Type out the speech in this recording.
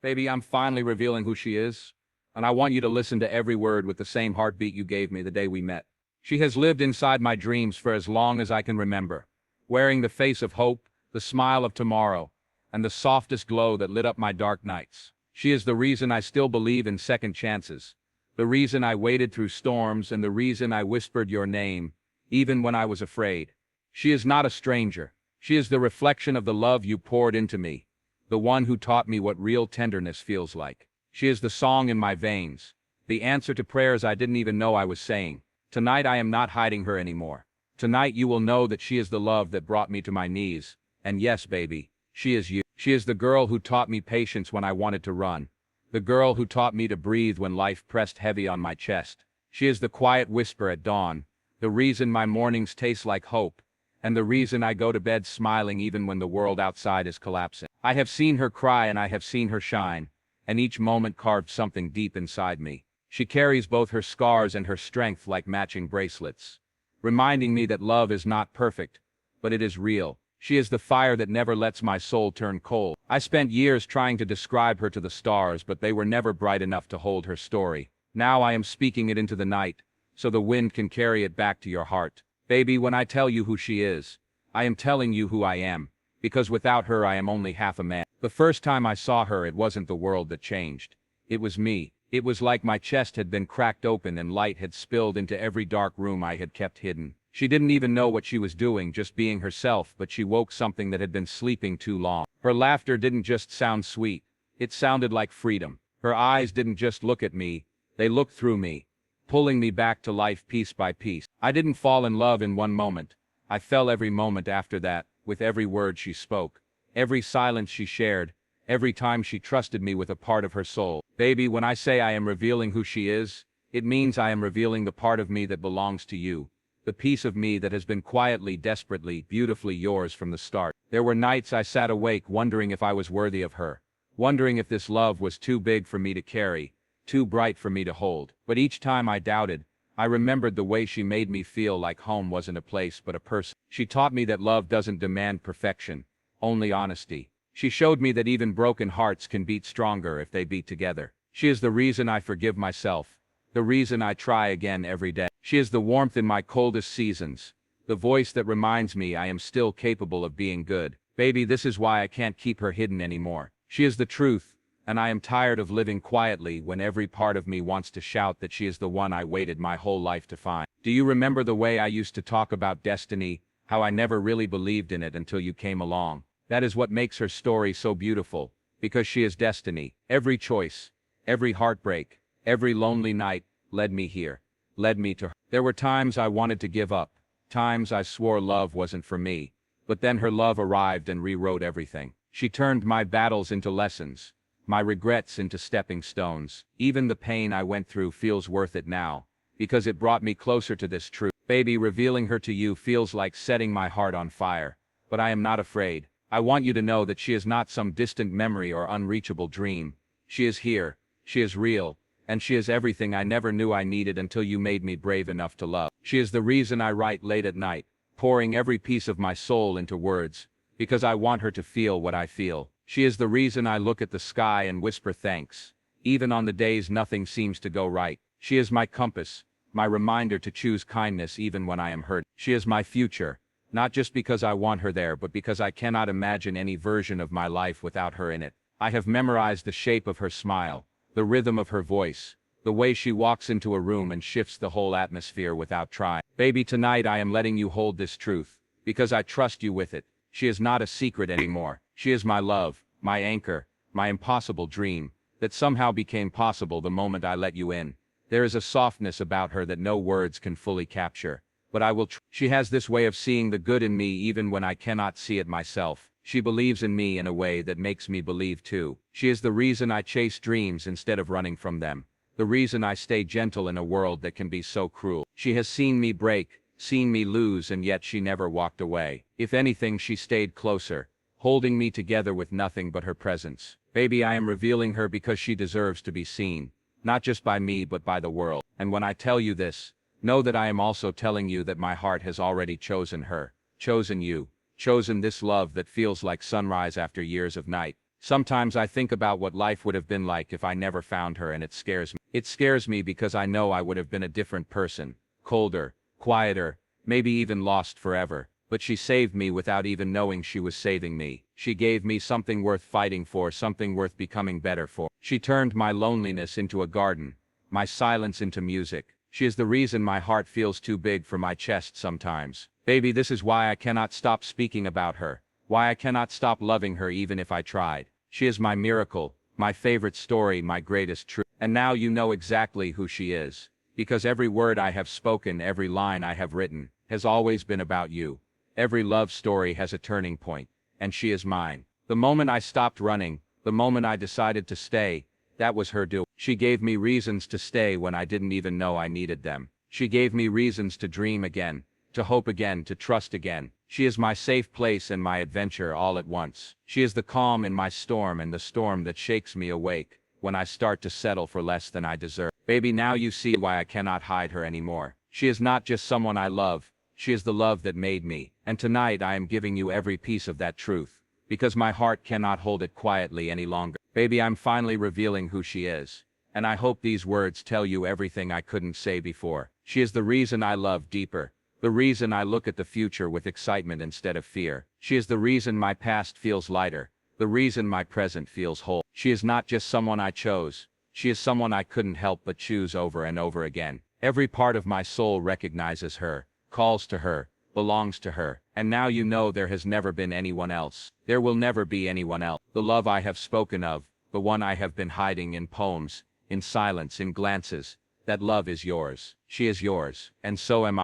Baby, I'm finally revealing who she is, and I want you to listen to every word with the same heartbeat you gave me the day we met. She has lived inside my dreams for as long as I can remember, wearing the face of hope, the smile of tomorrow, and the softest glow that lit up my dark nights. She is the reason I still believe in second chances, the reason I waded through storms, and the reason I whispered your name, even when I was afraid. She is not a stranger. She is the reflection of the love you poured into me, the one who taught me what real tenderness feels like. She is the song in my veins, the answer to prayers I didn't even know I was saying. Tonight I am not hiding her anymore. Tonight you will know that she is the love that brought me to my knees. And yes, baby, she is you. She is the girl who taught me patience when I wanted to run. The girl who taught me to breathe when life pressed heavy on my chest. She is the quiet whisper at dawn, the reason my mornings taste like hope, and the reason I go to bed smiling even when the world outside is collapsing. I have seen her cry and I have seen her shine, and each moment carved something deep inside me. She carries both her scars and her strength like matching bracelets, reminding me that love is not perfect, but it is real. She is the fire that never lets my soul turn cold. I spent years trying to describe her to the stars, but they were never bright enough to hold her story. Now I am speaking it into the night, so the wind can carry it back to your heart. Baby, when I tell you who she is, I am telling you who I am, because without her I am only half a man. The first time I saw her, it wasn't the world that changed. It was me. It was like my chest had been cracked open and light had spilled into every dark room I had kept hidden. She didn't even know what she was doing, just being herself, but she woke something that had been sleeping too long. Her laughter didn't just sound sweet, it sounded like freedom. Her eyes didn't just look at me, they looked through me, pulling me back to life piece by piece. I didn't fall in love in one moment. I fell every moment after that, with every word she spoke, every silence she shared, every time she trusted me with a part of her soul. Baby, when I say I am revealing who she is, it means I am revealing the part of me that belongs to you. The piece of me that has been quietly, desperately, beautifully yours from the start. There were nights I sat awake wondering if I was worthy of her, wondering if this love was too big for me to carry, too bright for me to hold. But each time I doubted, I remembered the way she made me feel like home wasn't a place but a person. She taught me that love doesn't demand perfection, only honesty. She showed me that even broken hearts can beat stronger if they beat together. She is the reason I forgive myself, the reason I try again every day. She is the warmth in my coldest seasons, the voice that reminds me I am still capable of being good. Baby, this is why I can't keep her hidden anymore. She is the truth, and I am tired of living quietly when every part of me wants to shout that she is the one I waited my whole life to find. Do you remember the way I used to talk about destiny, how I never really believed in it until you came along? That is what makes her story so beautiful, because she is destiny. Every choice, every heartbreak, every lonely night led me here, led me to her. There were times I wanted to give up, times I swore love wasn't for me, but then her love arrived and rewrote everything. She turned my battles into lessons, my regrets into stepping stones. Even the pain I went through feels worth it now, because it brought me closer to this truth. Baby, revealing her to you feels like setting my heart on fire, but I am not afraid. I want you to know that she is not some distant memory or unreachable dream. She is here, she is real, and she is everything I never knew I needed until you made me brave enough to love. She is the reason I write late at night, pouring every piece of my soul into words, because I want her to feel what I feel. She is the reason I look at the sky and whisper thanks, even on the days nothing seems to go right. She is my compass, my reminder to choose kindness even when I am hurt. She is my future, not just because I want her there, but because I cannot imagine any version of my life without her in it. I have memorized the shape of her smile, the rhythm of her voice, the way she walks into a room and shifts the whole atmosphere without trying. Baby, tonight I am letting you hold this truth, because I trust you with it. She is not a secret anymore. She is my love, my anchor, my impossible dream, that somehow became possible the moment I let you in. There is a softness about her that no words can fully capture, but I will She has this way of seeing the good in me even when I cannot see it myself. She believes in me in a way that makes me believe too. She is the reason I chase dreams instead of running from them, the reason I stay gentle in a world that can be so cruel. She has seen me break, seen me lose, and yet she never walked away. If anything, she stayed closer, holding me together with nothing but her presence. Baby, I am revealing her because she deserves to be seen, not just by me but by the world. And when I tell you this, know that I am also telling you that my heart has already chosen her, chosen you, chosen this love that feels like sunrise after years of night. Sometimes I think about what life would have been like if I never found her, and it scares me. It scares me because I know I would have been a different person, colder, quieter, maybe even lost forever. But she saved me without even knowing she was saving me. She gave me something worth fighting for, something worth becoming better for. She turned my loneliness into a garden, my silence into music. She is the reason my heart feels too big for my chest sometimes. Baby, this is why I cannot stop speaking about her, why I cannot stop loving her even if I tried. She is my miracle, my favorite story, my greatest truth. And now you know exactly who she is. Because every word I have spoken, every line I have written, has always been about you. Every love story has a turning point, and she is mine. The moment I stopped running, the moment I decided to stay, that was her doing. She gave me reasons to stay when I didn't even know I needed them. She gave me reasons to dream again, to hope again, to trust again. She is my safe place and my adventure all at once. She is the calm in my storm and the storm that shakes me awake when I start to settle for less than I deserve. Baby, now you see why I cannot hide her anymore. She is not just someone I love. She is the love that made me. And tonight I am giving you every piece of that truth, because my heart cannot hold it quietly any longer. Baby, I'm finally revealing who she is. And I hope these words tell you everything I couldn't say before. She is the reason I love deeper. The reason I look at the future with excitement instead of fear. She is the reason my past feels lighter. The reason my present feels whole. She is not just someone I chose. She is someone I couldn't help but choose over and over again. Every part of my soul recognizes her, calls to her, belongs to her. And now you know there has never been anyone else. There will never be anyone else. The love I have spoken of, the one I have been hiding in poems, in silence, in glances, that love is yours. She is yours, and so am I.